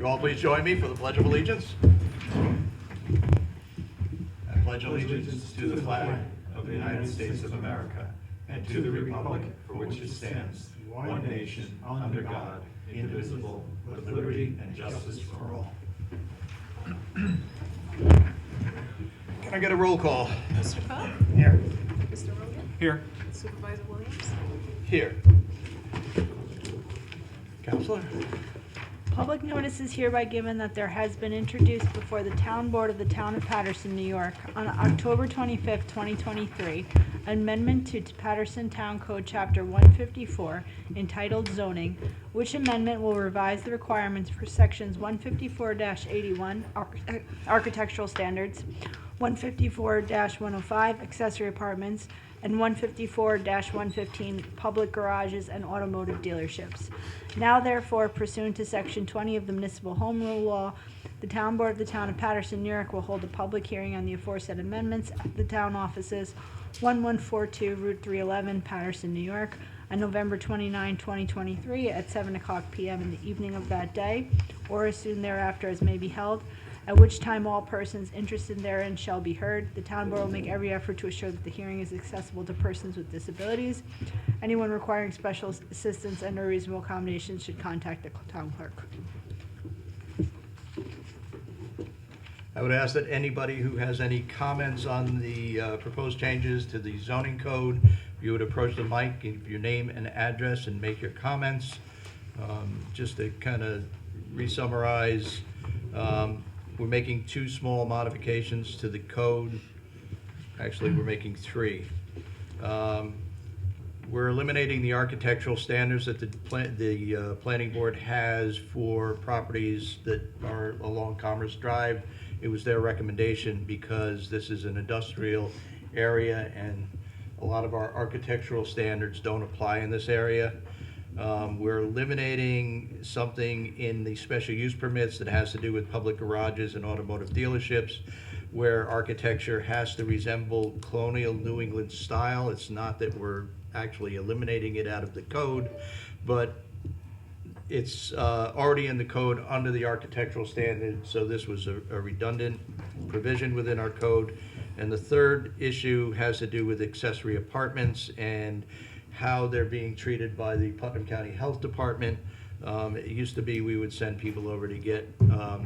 You all please join me for the Pledge of Allegiance. I pledge allegiance to the flag of the United States of America and to the republic for which it stands, one nation, under God, indivisible, with liberty and justice for all. Can I get a roll call? Mr. Cobb? Here. Mr. Rogan? Here. Supervisor Williams? Here. Counselor? Public notice is hereby given that there has been introduced before the Town Board of the Town of Patterson, New York, on October 25th, 2023, amendment to Patterson Town Code Chapter 154 entitled Zoning, which amendment will revise the requirements for Sections 154-81 Architectural Standards, 154-105 Accessory Apartments, and 154-115 Public Garages and Automotive Dealerships. Now therefore, pursuant to Section 20 of the Municipal Home Rule Law, the Town Board of the Town of Patterson, New York will hold a public hearing on the aforesaid amendments at the town offices, 1142 Route 311, Patterson, New York, on November 29, 2023 at 7 o'clock p.m. in the evening of that day, or as soon thereafter as may be held, at which time all persons interested therein shall be heard. The town board will make every effort to assure that the hearing is accessible to persons with disabilities. Anyone requiring special assistance and or reasonable accommodations should contact the town clerk. I would ask that anybody who has any comments on the proposed changes to the zoning code, you would approach the mic, give your name and address, and make your comments. Just to kind of re-summarize, we're making two small modifications to the code. Actually, we're making three. We're eliminating the architectural standards that the planning board has for properties that are along Commerce Drive. It was their recommendation because this is an industrial area and a lot of our architectural standards don't apply in this area. We're eliminating something in the special use permits that has to do with public garages and automotive dealerships, where architecture has to resemble colonial New England style. It's not that we're actually eliminating it out of the code, but it's already in the code under the architectural standard, so this was a redundant provision within our code. And the third issue has to do with accessory apartments and how they're being treated by the Putnam County Health Department. It used to be we would send people over to get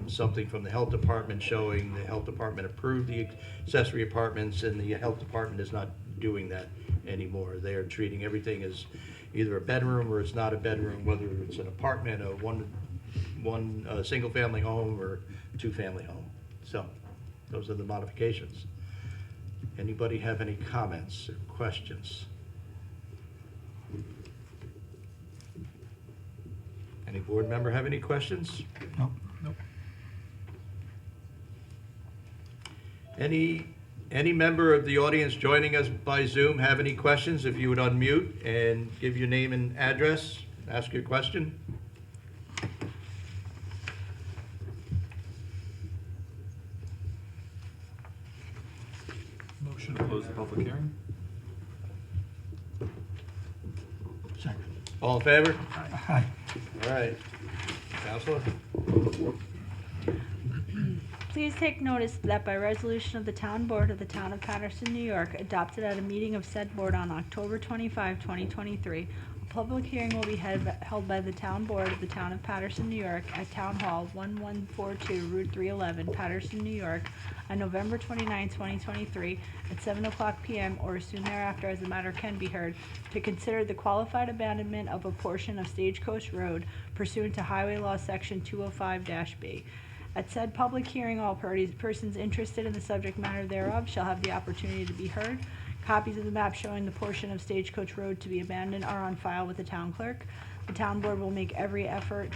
something from the health department showing the health department approved the accessory apartments, and the health department is not doing that anymore. They are treating everything as either a bedroom or it's not a bedroom, whether it's an apartment, a one single family home or two family home. So those are the modifications. Anybody have any comments or questions? Any board member have any questions? Nope. Nope. Any member of the audience joining us by Zoom have any questions? If you would unmute and give your name and address, ask your question. Motion to close the public hearing? Second. All in favor? Aye. All right. Counselor? Please take notice that by resolution of the Town Board of the Town of Patterson, New York, adopted at a meeting of said board on October 25, 2023, a public hearing will be held by the Town Board of the Town of Patterson, New York at Town Hall, 1142 Route 311, Patterson, New York, on November 29, 2023, at 7 o'clock p.m. or as soon thereafter as the matter can be heard, to consider the qualified abandonment of a portion of Stagecoach Road pursuant to Highway Law Section 205-B. At said public hearing, all persons interested in the subject matter thereof shall have the opportunity to be heard. Copies of the map showing the portion of Stagecoach Road to be abandoned are on file with the town clerk. The town board will make every effort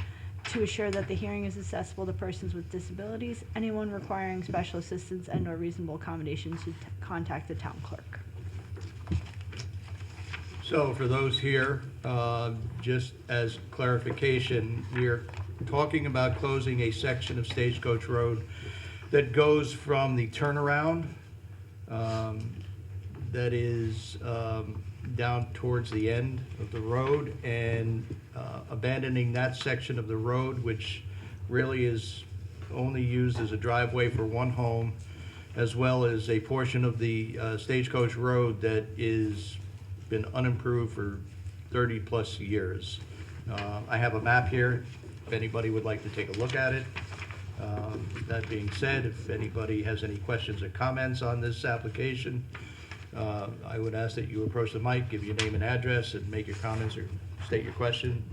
to assure that the hearing is accessible to persons with disabilities. Anyone requiring special assistance and or reasonable accommodations should contact the town clerk. So for those here, just as clarification, we're talking about closing a section of Stagecoach Road that goes from the turnaround that is down towards the end of the road, and abandoning that section of the road, which really is only used as a driveway for one home, as well as a portion of the Stagecoach Road that is been unimproved for 30-plus years. I have a map here, if anybody would like to take a look at it. That being said, if anybody has any questions or comments on this application, I would ask that you approach the mic, give your name and address, and make your comments or state your question.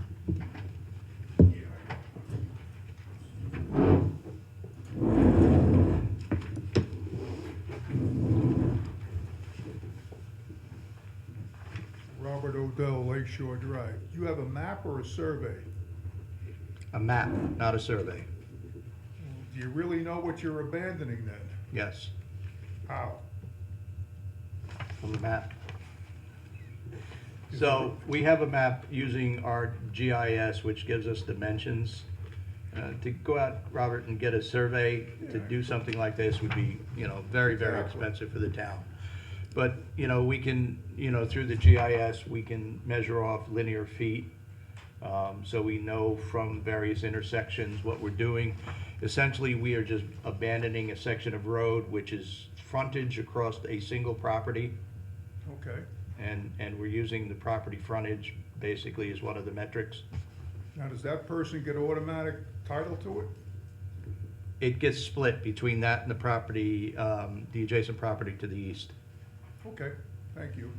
Robert Odell, Lakeshore Drive. You have a map or a survey? A map, not a survey. Do you really know what you're abandoning then? Yes, How? from the map. So we have a map using our GIS, which gives us dimensions. To go out, Robert, and get a survey to do something like this would be, very, very Exactly. expensive for the town. But, we can, through the GIS, we can measure off linear feet. So we know from various intersections what we're doing. Essentially, we are just abandoning a section of road which is frontage across a single property. Okay. And we're using the property frontage basically as one of the metrics. Now, does that person get automatic title to it? It gets split between that and the property, the adjacent property to the east. Okay, thank you.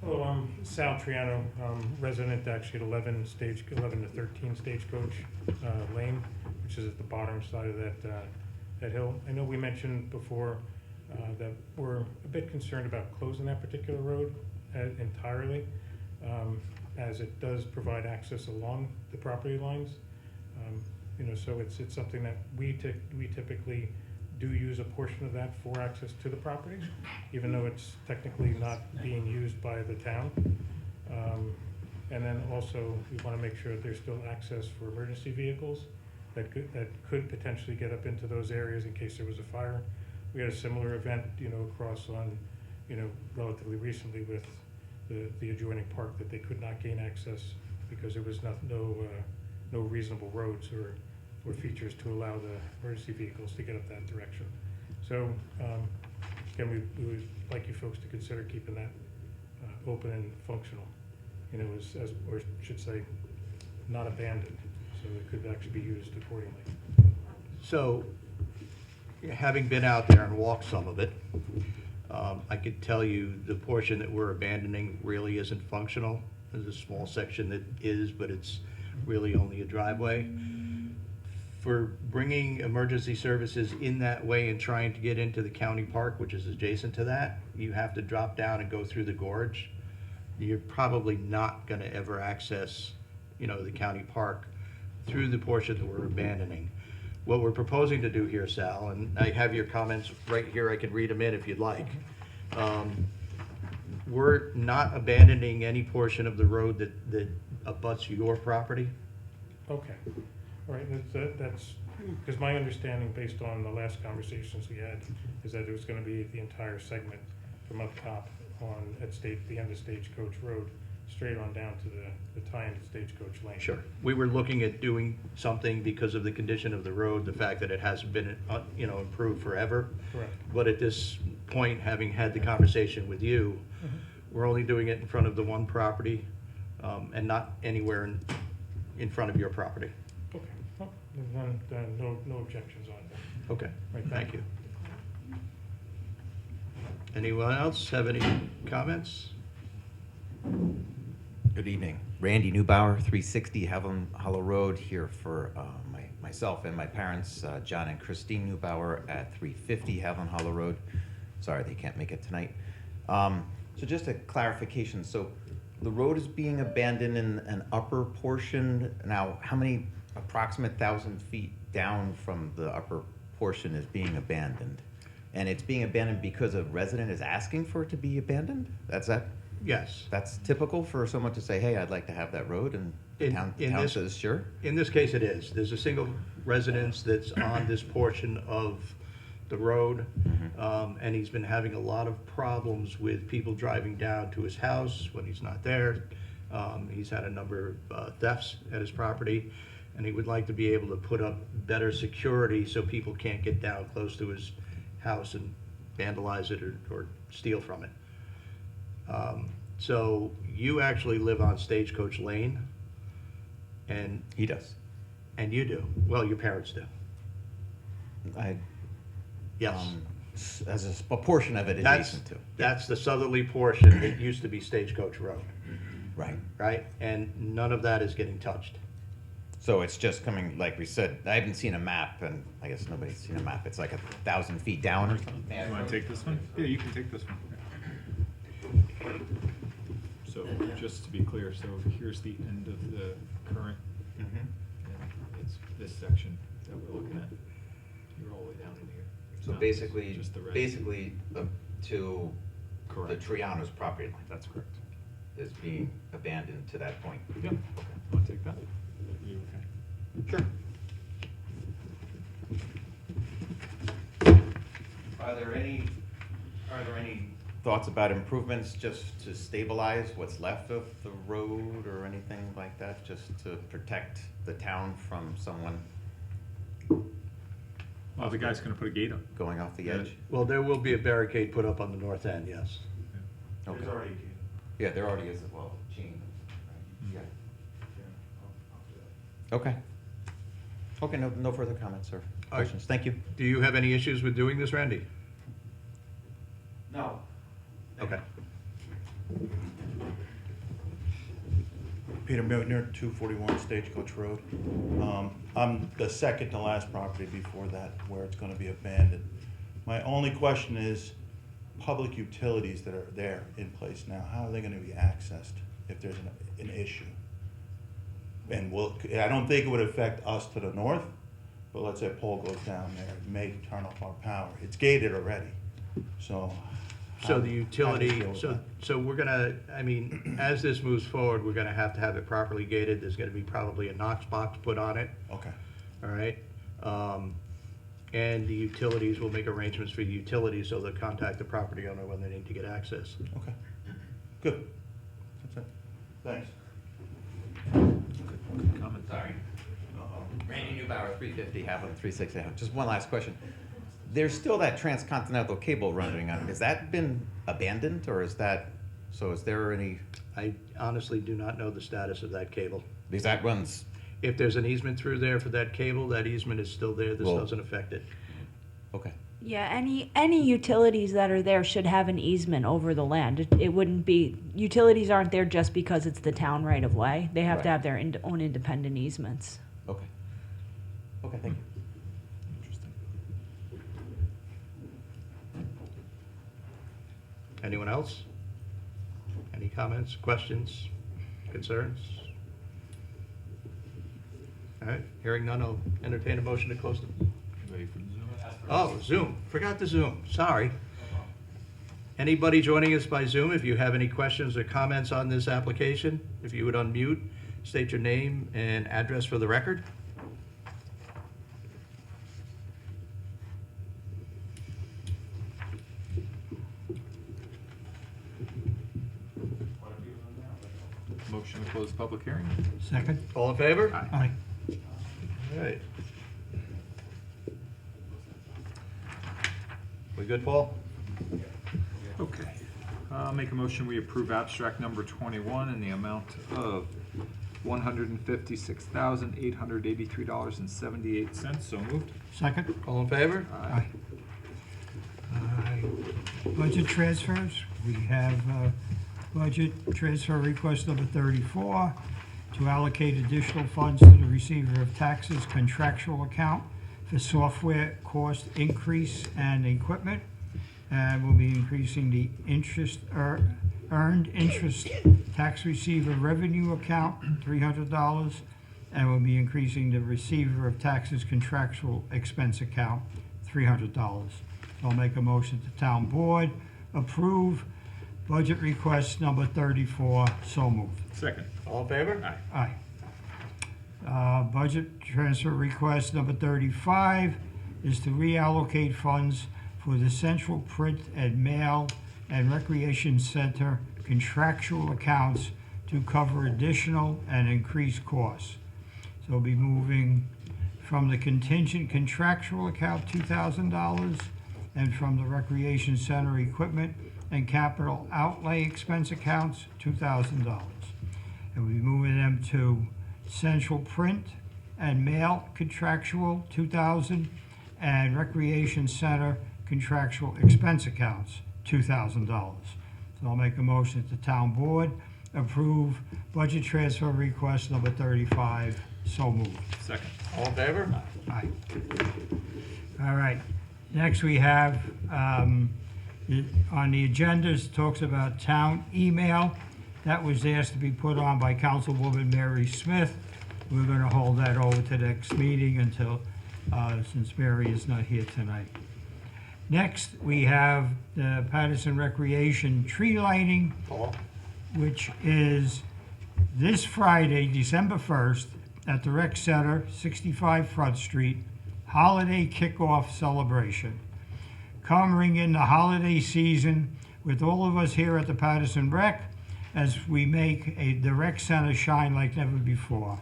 Hello, I'm Sal Triano, resident actually at 11 to 13 Stagecoach Lane, which is at the bottom side of that hill. I know we mentioned before that we're a bit concerned about closing that particular road entirely, as it does provide access along the property lines. So it's something that we typically do use a portion of that for access to the property, even though it's technically not being used by the town. And then also, we want to make sure that there's still access for emergency vehicles that could potentially get up into those areas in case there was a fire. We had a similar event, across on, relatively recently with the adjoining park, that they could not gain access because there was no reasonable roads or features to allow the emergency vehicles to get up that direction. So, again, we would like you folks to consider keeping that open and functional, or should say, not abandoned, so it could actually be used accordingly. So, having been out there and walked some of it, I could tell you the portion that we're abandoning really isn't functional. There's a small section that is, but it's really only a driveway. For bringing emergency services in that way and trying to get into the county park, which is adjacent to that, you have to drop down and go through the gorge. You're probably not going to ever access, the county park through the portion that we're abandoning. What we're proposing to do here, Sal, and I have your comments right here, I can read them in if you'd like. We're not abandoning any portion of the road that abuts your property. Okay, all right, that's, because my understanding, based on the last conversations we had, is that it was gonna be the entire segment from up top at the end of Stagecoach Road, straight on down to the tie into Stagecoach Lane. Sure. We were looking at doing something because of the condition of the road, the fact that it hasn't been, improved forever. Correct. But at this point, having had the conversation with you, we're only doing it in front of the one property, and not anywhere in front of your property. Okay, well, then no objections on that. Okay, Right, thank you. Anyone else have any comments? Good evening. Randy Neubauer, 360 Heaven Hollow Road, here for myself and my parents, John and Christine Neubauer at 350 Heaven Hollow Road. Sorry, they can't make it tonight. So just a clarification. So the road is being abandoned in an upper portion. Now, how many approximate 1,000 feet down from the upper portion is being abandoned? And it's being abandoned because a resident is asking for it to be abandoned? Yes. That's typical for someone to say, hey, I'd like to have that road, and the town says, sure? In this case, it is. There's a single residence that's on this portion of the road. And he's been having a lot of problems with people driving down to his house when he's not there. He's had a number of thefts at his property, and he would like to be able to put up better security so people can't get down close to his house and vandalize it or steal from it. So you actually live on Stagecoach Lane, and He does. you do. Well, your parents do. I, Yes. as a portion of it That's, adjacent to. that's the southerly portion that used to be Stagecoach Road, Right. right? And none of that is getting touched. So it's just coming, like we said, I haven't seen a map, and I guess nobody's seen a map. It's like 1,000 feet down or something. You wanna take this one? Yeah, you can take this one. So, just to be clear, so here's the end of the current, and it's this section that we're looking at. You're all the way down in here. So No, basically, just the red. to the Correct. Triano's property line That's correct. is being abandoned to that point. Yep. Wanna take that? You okay? Sure. Are there any thoughts about improvements just to stabilize what's left of the road or anything like that, just to protect the town from someone Well, the guy's gonna put a gate up. going off the Yeah. edge? Well, there will be a barricade put up on the north end, yes. Okay. Yeah, there already is as well, chain. Yeah. Okay. Okay, no further comments or right. questions. Thank you. Do you have any issues with doing this, Randy? No. Okay. Peter Miltner, 241 Stagecoach Road. I'm the second to last property before that where it's gonna be abandoned. My only question is, public utilities that are there in place now, how are they gonna be accessed if there's an issue? And I don't think it would affect us to the north, but let's say a pole goes down there, it may turn off our power. It's gated already, so. So how- the how do you utility, deal with that? so we're gonna, I mean, as this moves forward, we're gonna have to have it properly gated. There's gonna be probably a Knox box put on it, Okay, all right? And the utilities will make arrangements for the utilities, so they'll contact the property owner when they need to get access. okay, good. That's it. Thanks. Good comment. Sorry. Randy Newbauer, 350 Haviland, 360 Haviland. Just one last question. There's still that transcontinental cable running on. Has that been abandoned, or is there any, I honestly do not know the status of that cable. because that runs, If there's an easement through there for that cable, that easement is still there. This Well- doesn't affect it. okay. Yeah, any utilities that are there should have an easement over the land. It wouldn't be, utilities aren't there just because it's the town right of way. They have to Right. have their own independent easements. Okay. Okay, thank you. Interesting. Anyone else? Any comments, questions, concerns? All right, hearing none, I'll entertain a motion to close the, Ready for the Zoom? oh, Zoom, forgot the Zoom, sorry. Anybody joining us by Zoom, if you have any questions or comments on this application, if you would unmute, state your name and address for the record. Motion to close public hearing? Second? All in favor? Aye. All right. We good, Paul? Okay. I'll make a motion, we approve abstract number 21 in the amount of $156,883.78. So moved. Second? All in favor? Aye. Budget transfers, we have budget transfer request number 34 to allocate additional funds to the receiver of taxes contractual account for software cost increase and equipment. And we'll be increasing the interest, earned interest tax receiver revenue account, $300. And we'll be increasing the receiver of taxes contractual expense account, $300. So I'll make a motion to town board, approve budget request number 34, so moved. Second. All in favor? Aye. Budget transfer request number 35 is to reallocate funds for the Central Print and Mail and Recreation Center contractual accounts to cover additional and increased costs. So we'll be moving from the contingent contractual account $2,000 and from the Recreation Center equipment and capital outlay expense accounts $2,000. And we'll be moving them to Central Print and Mail contractual $2,000 and Recreation Center contractual expense accounts $2,000. So I'll make a motion that the town board approve budget transfer request number 35. So moved. Second. All in favor? Aye. All right. Next we have, on the agendas, talks about town email. That was asked to be put on by Councilwoman Mary Smith. We're gonna hold that over to the next meeting until, since Mary is not here tonight. Next, we have the Patterson Recreation tree lighting, Paul? which is this Friday, December 1st, at the Rec Center, 65 Front Street, holiday kickoff celebration. Come ring in the holiday season with all of us here at the Patterson Rec as we make the Rec Center shine like never before.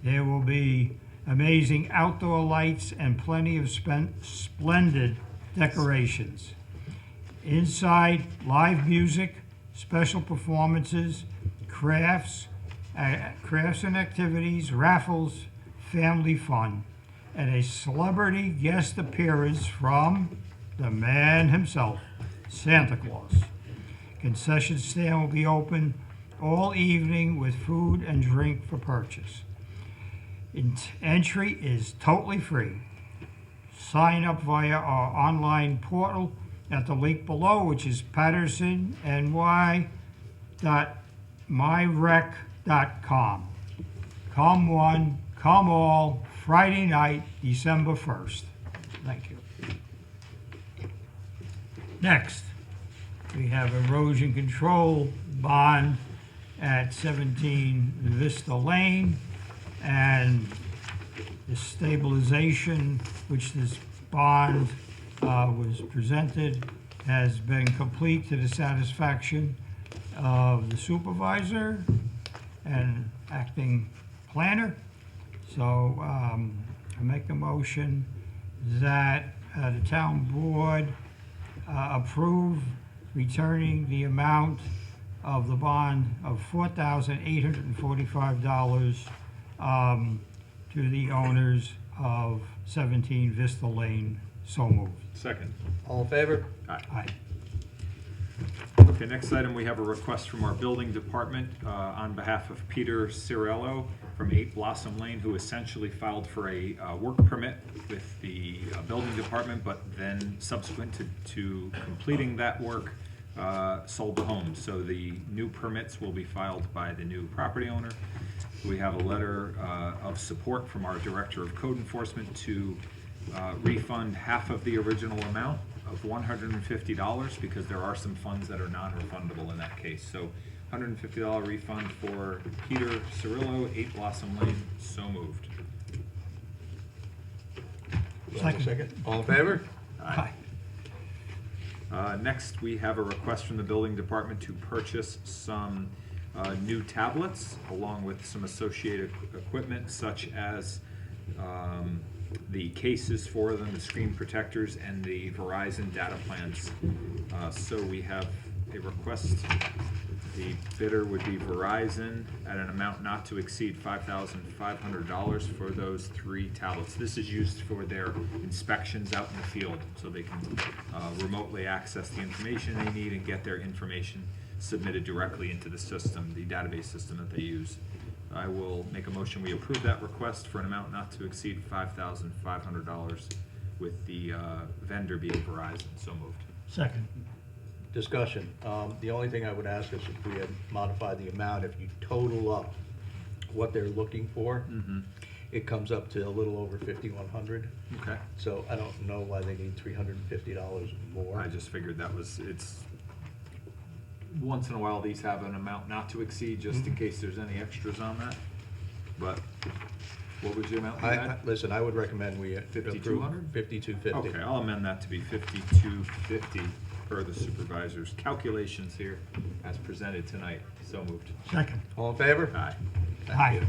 There will be amazing outdoor lights and plenty of splendid decorations. Inside, live music, special performances, crafts and activities, raffles, family fun, and a celebrity guest appearance from the man himself, Santa Claus. Concession stand will be open all evening with food and drink for purchase. Entry is totally free. Sign up via our online portal at the link below, which is pattersonny.myrec.com. Come one, come all, Friday night, December 1st. Thank you. Next, we have erosion control bond at 17 Vista Lane, and the stabilization, which this bond was presented, has been complete to the satisfaction of the supervisor and acting planner. So I make a motion that the town board approve returning the amount of the bond of $4,845 to the owners of 17 Vista Lane. So moved. Second. All in favor? Aye. Okay, next item, we have a request from our building department on behalf of Peter Cirillo from 8 Blossom Lane, who essentially filed for a work permit with the building department, but then subsequent to completing that work, sold the home. So the new permits will be filed by the new property owner. We have a letter of support from our Director of Code Enforcement to refund half of the original amount of $150, because there are some funds that are non-refundable in that case. So $150 refund for Peter Cirillo, 8 Blossom Lane. So moved. Second. All in favor? Aye. Next, we have a request from the building department to purchase some new tablets along with some associated equipment, such as the cases for them, the screen protectors, and the Verizon data plans. So we have a request. The bidder would be Verizon at an amount not to exceed $5,500 for those 3 tablets. This is used for their inspections out in the field, so they can remotely access the information they need and get their information submitted directly into the system, the database system that they use. I will make a motion, we approve that request for an amount not to exceed $5,500, with the vendor being Verizon. So moved. Second. Discussion. The only thing I would ask is if we had modified the amount, if you total up what they're looking for, it comes up to a little over $5,100. Okay. So I don't know why they need $350 more. I just figured that was, it's, once in a while, these have an amount not to exceed, just in case there's any extras on that. But What was the amount you had? Listen, I would recommend we approve 5,200? 5250. Okay, I'll amend that to be 5250 per the supervisor's calculations here as presented tonight. So moved. Second. All in favor? Aye. Thank Aye. you.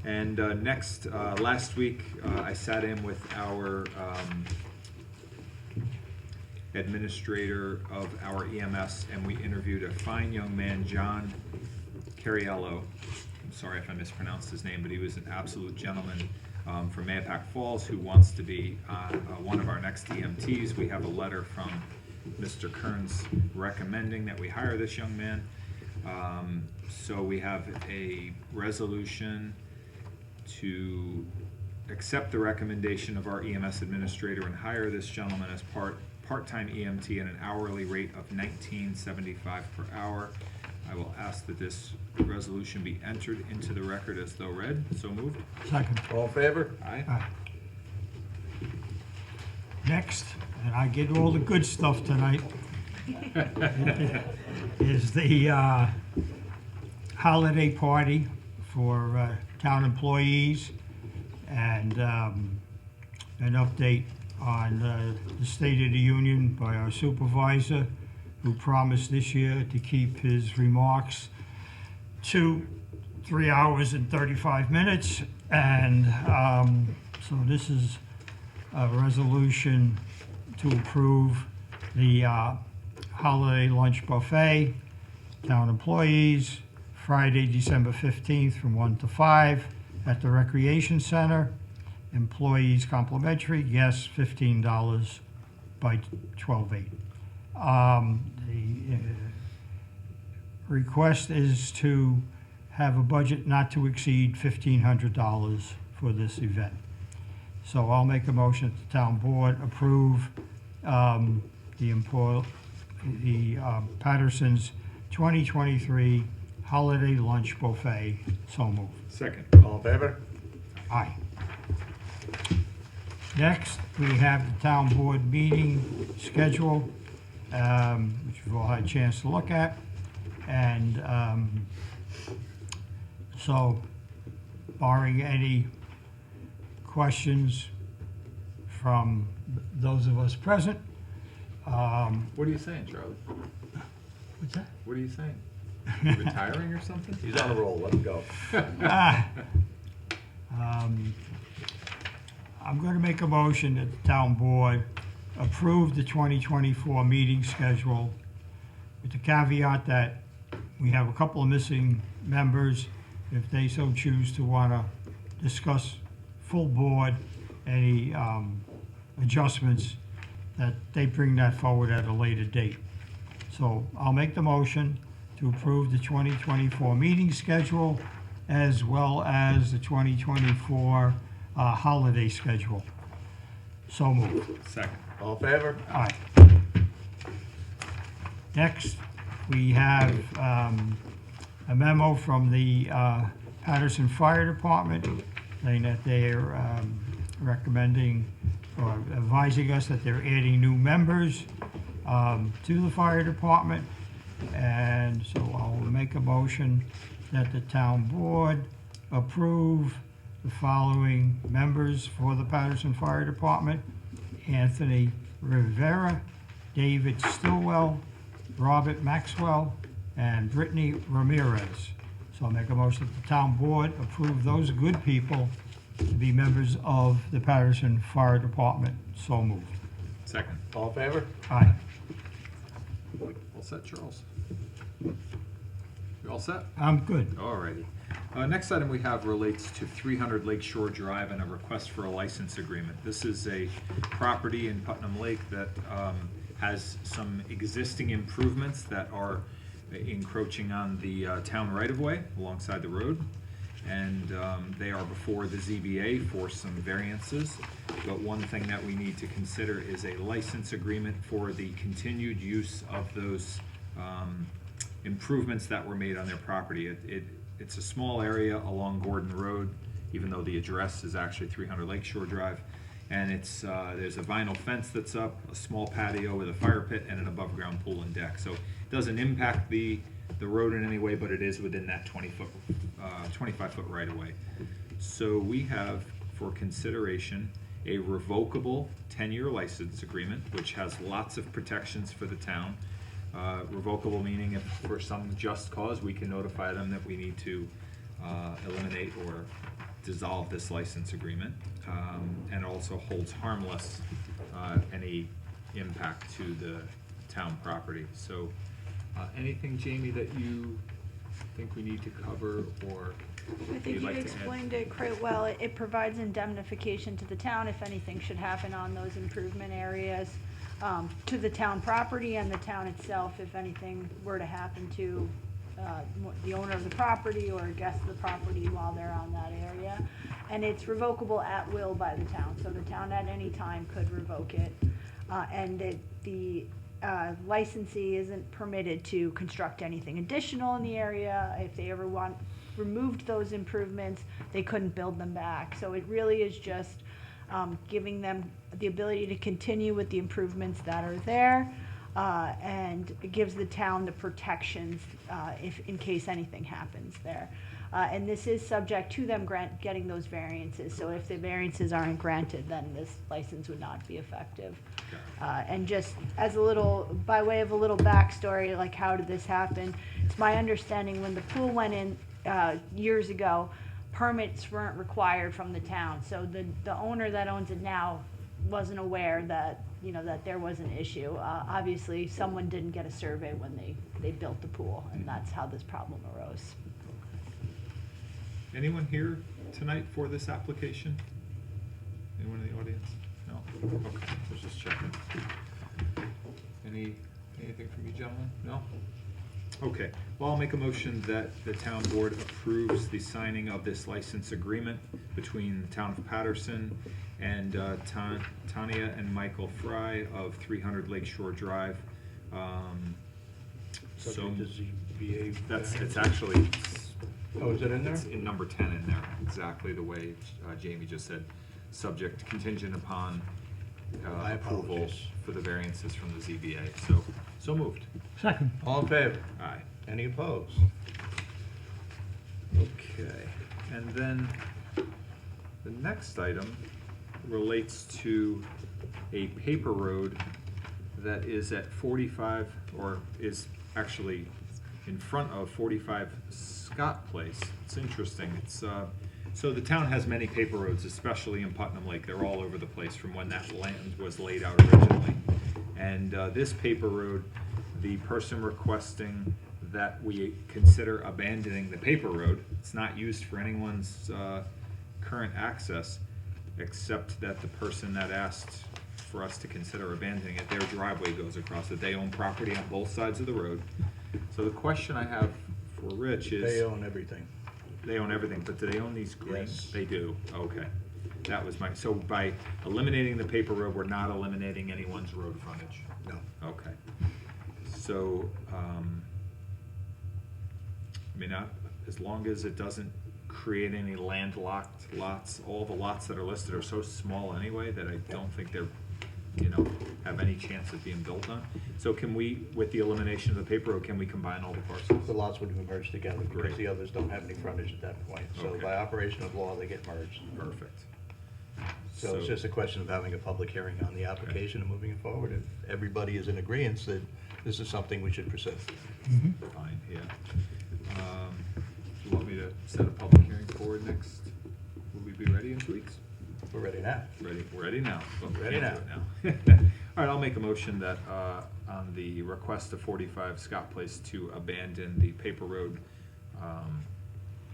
And next, last week, I sat in with our administrator of our EMS, and we interviewed a fine young man, John Cariello. I'm sorry if I mispronounced his name, but he was an absolute gentleman from Mayapack Falls who wants to be one of our next EMTs. We have a letter from Mr. Kearns recommending that we hire this young man. So we have a resolution to accept the recommendation of our EMS administrator and hire this gentleman as part-time EMT at an hourly rate of $19.75 per hour. I will ask that this resolution be entered into the record as though read. So moved. Second. All in favor? Aye. Aye. Next, and I get all the good stuff tonight, is the holiday party for town employees, and an update on the State of the Union by our supervisor, who promised this year to keep his remarks to 3 hours and 35 minutes. And so this is a resolution to approve the holiday lunch buffet, town employees, Friday, December 15th from 1 to 5 at the Recreation Center. Employees complimentary, guests $15 by 12/8. The request is to have a budget not to exceed $1,500 for this event. So I'll make a motion that the town board approve Patterson's 2023 holiday lunch buffet. So moved. Second. All in favor? Aye. Next, we have the town board meeting schedule, which we've all had a chance to look at. And so, barring any questions from those of us present, What are you saying, Charlie? what's that? What are you saying? You retiring or something? He's on a roll, let him go. I'm going to make a motion that the town board approve the 2024 meeting schedule with the caveat that we have a couple of missing members. If they so choose to want to discuss full board, any adjustments, that they bring that forward at a later date. So I'll make the motion to approve the 2024 meeting schedule as well as the 2024 holiday schedule. So moved. Second. All in favor? Aye. Next, we have a memo from the Patterson Fire Department saying that they're recommending or advising us that they're adding new members to the fire department. And so I'll make a motion that the town board approve the following members for the Patterson Fire Department: Anthony Rivera, David Stillwell, Robert Maxwell, and Brittany Ramirez. So I'll make a motion that the town board approve those good people to be members of the Patterson Fire Department. So moved. Second. All in favor? Aye. All set, Charles? You all set? I'm good. Alrighty. Next item we have relates to 300 Lakeshore Drive and a request for a license agreement. This is a property in Putnam Lake that has some existing improvements that are encroaching on the town right-of-way alongside the road. And they are before the ZBA for some variances. But one thing that we need to consider is a license agreement for the continued use of those improvements that were made on their property. It's a small area along Gordon Road, even though the address is actually 300 Lakeshore Drive. And it's there's a vinyl fence that's up, a small patio with a fire pit, and an above-ground pool and deck. So it doesn't impact the road in any way, but it is within that 25-foot right-of-way. So we have for consideration a revocable 10-year license agreement, which has lots of protections for the town. Revocable meaning if for some just cause, we can notify them that we need to eliminate or dissolve this license agreement, and also holds harmless any impact to the town property. So anything, Jamie, that you think we need to cover, or I think you'd you like to add? explained it quite well. It provides indemnification to the town if anything should happen on those improvement areas, to the town property and the town itself if anything were to happen to the owner of the property or a guest of the property while they're on that area. And it's revocable at will by the town, so the town at any time could revoke it. And the licensee isn't permitted to construct anything additional in the area. If they ever removed those improvements, they couldn't build them back. So it really is just giving them the ability to continue with the improvements that are there, and it gives the town the protections in case anything happens there. And this is subject to them getting those variances. So if the variances aren't granted, then this license would not be effective. And just as a little, by way of a little backstory, like how did this happen? It's my understanding when the pool went in years ago, permits weren't required from the town. So the owner that owns it now wasn't aware that, that there was an issue. Obviously, someone didn't get a survey when they built the pool, and that's how this problem arose. Anyone here tonight for this application? Anyone in the audience? No? Okay, I was just checking. Anything from you gentlemen? No? Okay, well, I'll make a motion that the town board approves the signing of this license agreement between the town of Patterson and Tanya and Michael Fry of 300 Lakeshore Drive. So Subject to ZBA. it's actually, Oh, is it in there? it's in number 10 in there, exactly the way Jamie just said, subject contingent upon My approval apologies. for the variances from the ZBA. So moved. Second. All in favor? Aye. Any opposed? Okay, and then the next item relates to a paper road that is at 45, or is actually in front of 45 Scott Place. It's interesting. It's so the town has many paper roads, especially in Putnam Lake. They're all over the place from when that land was laid out originally. And this paper road, the person requesting that we consider abandoning the paper road. It's not used for anyone's current access, except that the person that asked for us to consider abandoning it, their driveway goes across it. They own property on both sides of the road. So the question I have for Rich is... They own everything. They own everything, but do they own these greens? Yes. They do, okay. That was my, so by eliminating the paper road, we're not eliminating anyone's road frontage? No. Okay. So, I mean, as long as it doesn't create any landlocked lots, all the lots that are listed are so small anyway that I don't think they're, have any chance of being built on. So can we, with the elimination of the paper road, can we combine all the parcels? The lots would be merged together because Great. the others don't have any frontage at that point. So Okay. by operation of law, they get merged. Perfect. So it's just a question of having a public hearing on the application and moving it forward. If everybody is in agreement that this is something we should pursue. Fine, yeah. Do you want me to set a public hearing for next? Will we be ready in 2 weeks? We're ready now. Ready, we're ready now. But we Ready can't do it now. All right, I'll make a motion that, on the request of 45 Scott Place to abandon the paper road,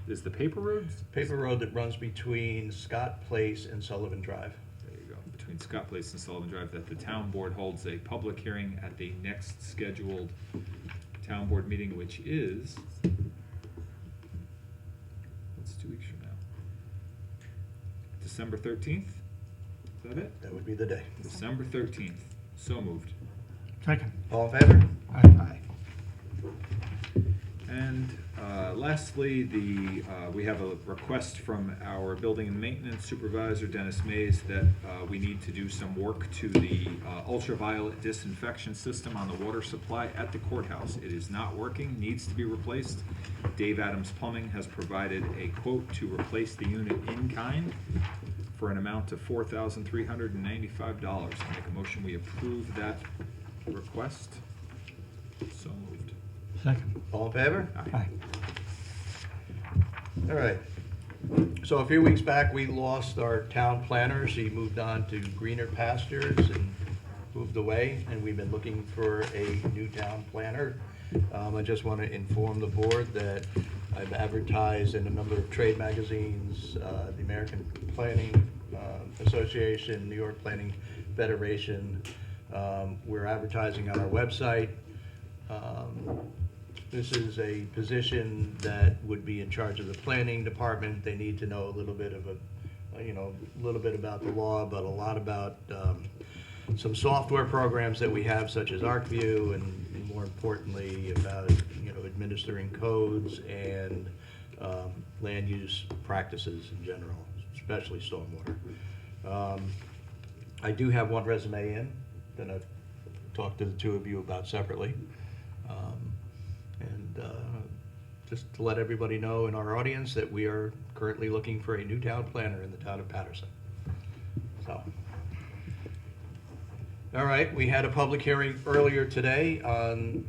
is the paper road? Paper road that runs between Scott Place and Sullivan Drive. There you go, between Scott Place and Sullivan Drive, that the town board holds a public hearing at the next scheduled town board meeting, which is, what's 2 weeks from now? December 13th? Is that it? That would be the day. December 13th. So moved. Second. All in favor? Aye. And lastly, we have a request from our building and maintenance supervisor, Dennis Mays, that we need to do some work to the ultraviolet disinfection system on the water supply at the courthouse. It is not working, needs to be replaced. Dave Adams Plumbing has provided a quote to replace the unit in kind for an amount of $4,395. I make a motion we approve that request. So moved. Second. All in favor? Aye. All right. So a few weeks back, we lost our town planner. She moved on to greener pastures and moved away, and we've been looking for a new town planner. I just want to inform the board that I've advertised in a number of trade magazines, the American Planning Association, New York Planning Federation. We're advertising on our website. This is a position that would be in charge of the planning department. They need to know a little bit of a little bit about the law, but a lot about some software programs that we have, such as ArcView, and more importantly, about administering codes and land use practices in general, especially stormwater. I do have one resume in that I've talked to the two of you about separately. Just to let everybody know in our audience that we are currently looking for a new town planner in the town of Patterson. So, all right, we had a public hearing earlier today on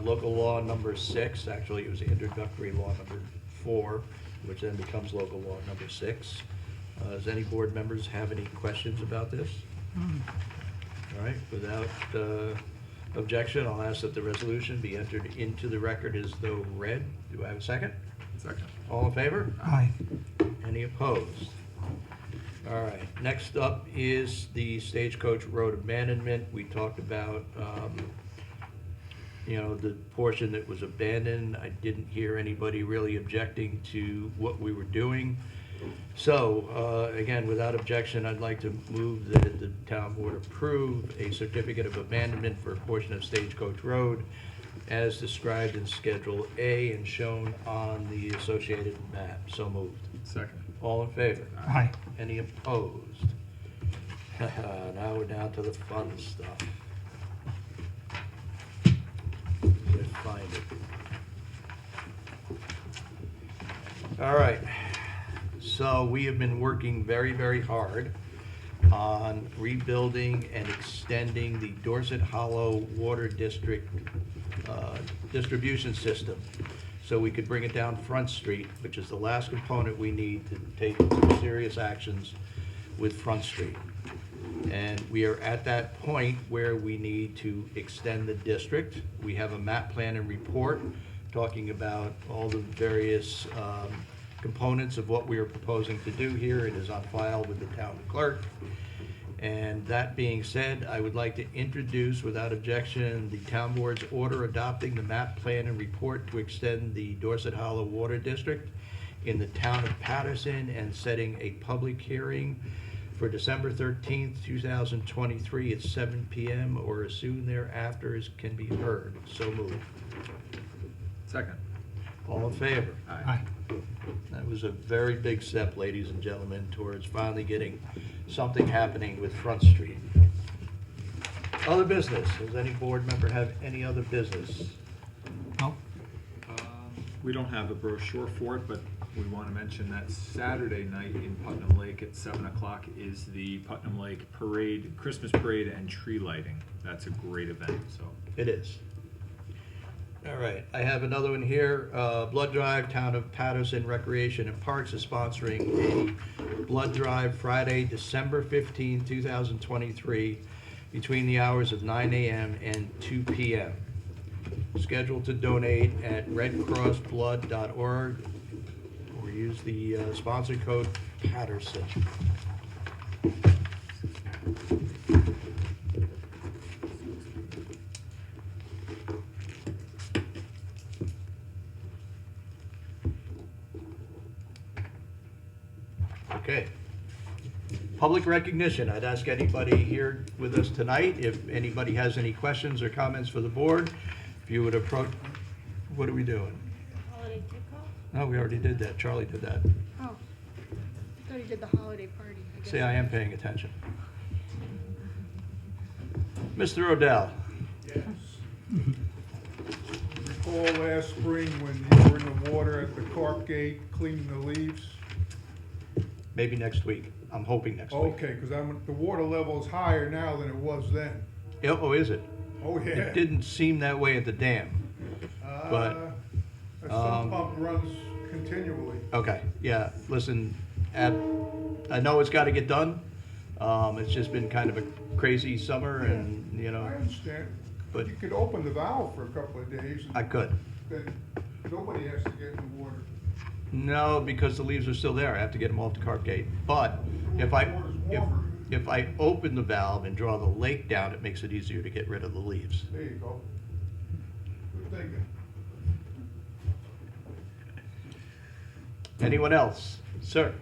local law number 6. Actually, it was introductory law number 4, which then becomes local law number 6. Does any board members have any questions about this? All right, without objection, I'll ask that the resolution be entered into the record as though read. Do I have a second? Second. All in favor? Aye. Any opposed? All right, next up is the Stagecoach Road abandonment. We talked about, the portion that was abandoned. I didn't hear anybody really objecting to what we were doing. So, again, without objection, I'd like to move that the town board approve a certificate of abandonment for a portion of Stagecoach Road as described in Schedule A and shown on the associated map. So moved. Second. All in favor? Aye. Any opposed? Now we're down to the fun stuff. Let's find it. All right. So we have been working very, very hard on rebuilding and extending the Dorset Hollow Water District distribution system, so we could bring it down Front Street, which is the last component we need to take some serious actions with Front Street. And we are at that point where we need to extend the district. We have a map plan and report talking about all the various components of what we are proposing to do here. It is on file with the town clerk. And that being said, I would like to introduce, without objection, the town board's order adopting the map plan and report to extend the Dorset Hollow Water District in the town of Patterson and setting a public hearing for December 13th, 2023 at 7 p.m. or as soon thereafter as can be heard. So moved. Second. All in favor? Aye. That was a very big step, ladies and gentlemen, towards finally getting something happening with Front Street. Other business. Does any board member have any other business? No? We don't have a brochure for it, but we want to mention that Saturday night in Putnam Lake at 7 o'clock is the Putnam Lake Parade, Christmas Parade and tree lighting. That's a great event, so. It is. All right, I have another one here. Blood Drive, Town of Patterson Recreation and Parks is sponsoring a blood drive Friday, December 15, 2023, between the hours of 9 a.m. and 2 p.m. Scheduled to donate at redcrossblood.org or use the sponsor code Patterson. Okay. Public recognition. I'd ask anybody here with us tonight, if anybody has any questions or comments for the board, if you would approach, what are we doing? holiday kickoff? No, we already did that. Charlie did that. Oh, I thought he did the holiday party. guess. See, I am paying attention. Mr. Odell? Yes. Recall last spring when you were in the water at the carp gate cleaning the leaves? Maybe next week. I'm hoping next week. Okay, because the water level is higher now than it was then. Oh, is it? Oh, yeah. It didn't seem that way at the dam. but, Some pump runs continually. Okay, yeah, listen, I know it's gotta get done. It's just been kind of a crazy summer and, you I know, understand. but- You could open the valve for a couple of days. I could. Then nobody has to get in the water. No, because the leaves are still there. I have to get them off the carp gate. But if I, Water's if, warmer. if I open the valve and draw the lake down, it makes it easier to get rid of the leaves. There you go. Good thinking. Anyone else? Sir?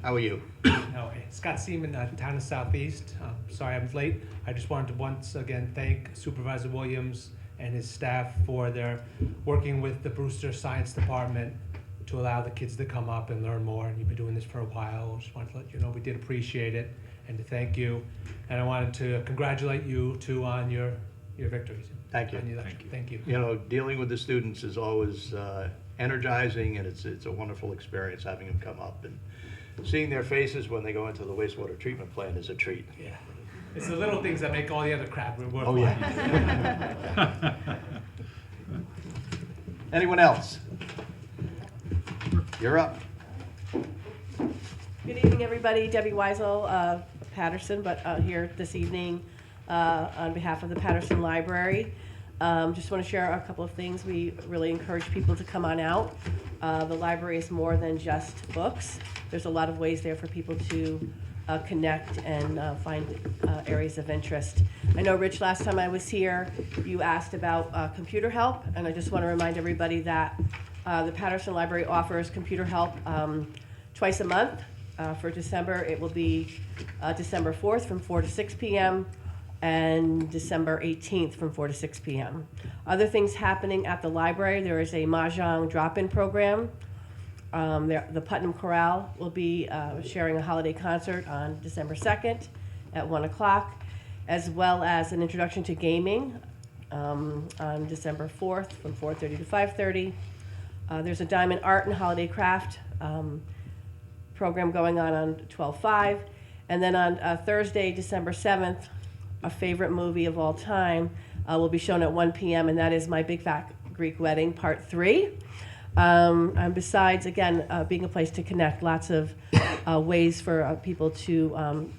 How are you? Okay, Scott Seaman, Town of Southeast. Sorry I'm late. I just wanted to once again thank Supervisor Williams and his staff for their working with the Brewster Science Department to allow the kids to come up and learn more. And you've been doing this for a while. I just wanted to let you know we did appreciate it and to thank you. And I wanted to congratulate you too on your victories. Thank you. On your election. Thank you. You know, dealing with the students is always energizing, and it's a wonderful experience having them come up. And seeing their faces when they go into the wastewater treatment plant is a treat. Yeah. It's the little things that make all the other crap worthwhile. Oh, yeah. Anyone else? You're up. Good evening, everybody. Debbie Weisel, Patterson, but here this evening on behalf of the Patterson Library. Just want to share a couple of things. We really encourage people to come on out. The library is more than just books. There's a lot of ways there for people to connect and find areas of interest. I know, Rich, last time I was here, you asked about computer help, and I just want to remind everybody that the Patterson Library offers computer help twice a month. For December, it will be December 4th from 4 to 6 p.m. and December 18th from 4 to 6 p.m. Other things happening at the library, there is a Mahjong drop-in program. The Putnam Chorale will be sharing a holiday concert on December 2nd at 1 o'clock, as well as an introduction to gaming on December 4th from 4:30 to 5:30. There's a Diamond Art and Holiday Craft program going on 12/5. And then on Thursday, December 7th, a favorite movie of all time will be shown at 1 p.m., and that is My Big Fat Greek Wedding, Part 3. And besides, again, being a place to connect, lots of ways for people to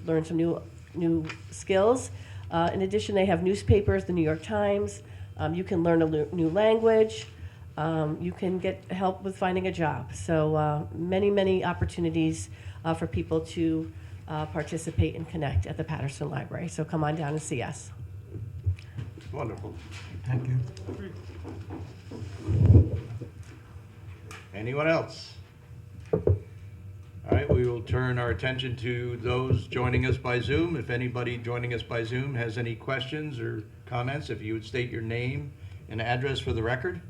learn some new skills. In addition, they have newspapers, the New York Times. You can learn a new language. You can get help with finding a job. So many, many opportunities for people to participate and connect at the Patterson Library. So come on down and see us. Wonderful. Thank you. Anyone else? All right, we will turn our attention to those joining us by Zoom. If anybody joining us by Zoom has any questions or comments, if you would state your name and address for the record.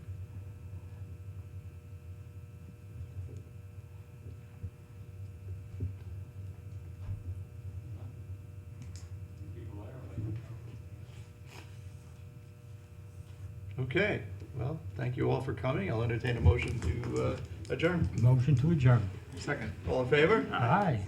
Okay, well, thank you all for coming. I'll entertain a motion to adjourn. Motion to adjourn. Second. All in favor? Aye.